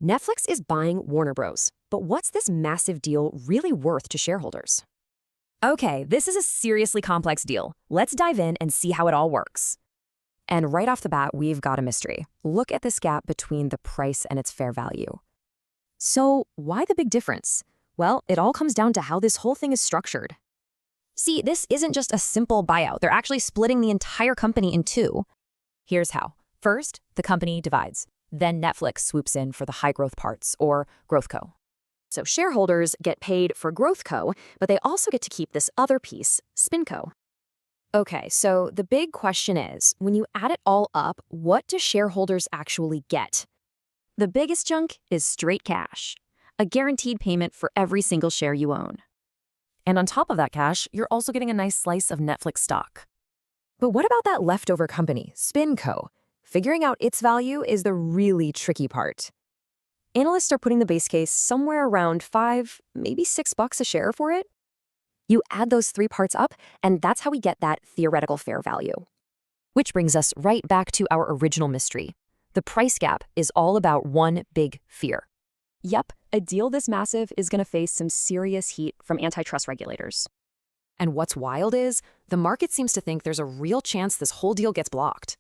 Netflix is buying Warner Bros. But what's this massive deal really worth to shareholders? Okay, this is a seriously complex deal. Let's dive in and see how it all works. And right off the bat, we've got a mystery. Look at this gap between the price and its fair value. So why the big difference? Well, it all comes down to how this whole thing is structured. See, this isn't just a simple buyout. They're actually splitting the entire company in two. Here's how. First, the company divides. Then Netflix swoops in for the high-growth parts, or GrowthCo. So shareholders get paid for GrowthCo, but they also get to keep this other piece, SpinCo. Okay, so the big question is, when you add it all up, what do shareholders actually get? The biggest chunk is straight cash, a guaranteed payment for every single share you own. And on top of that cash, you're also getting a nice slice of Netflix stock. But what about that leftover company, SpinCo? Figuring out its value is the really tricky part. Analysts are putting the base case somewhere around $5, maybe $6 a share for it. You add those three parts up, and that's how we get that theoretical fair value. Which brings us right back to our original mystery. The price gap is all about one big fear. Yep, a deal this massive is going to face some serious heat from antitrust regulators. And what's wild is, the market seems to think there's a real chance this whole deal gets blocked.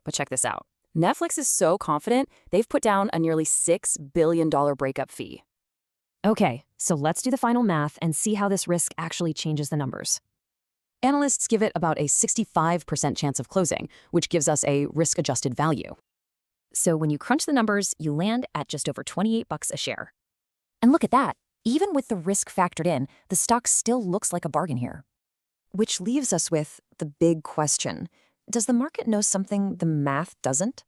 But check this out. Netflix is so confident, they've put down a nearly $6 billion breakup fee. Okay, so let's do the final math and see how this risk actually changes the numbers. Analysts give it about a 65% chance of closing, which gives us a risk-adjusted value. So when you crunch the numbers, you land at just over $28 a share. And look at that. Even with the risk factored in, the stock still looks like a bargain here. Which leaves us with the big question. Does the market know something the math doesn't?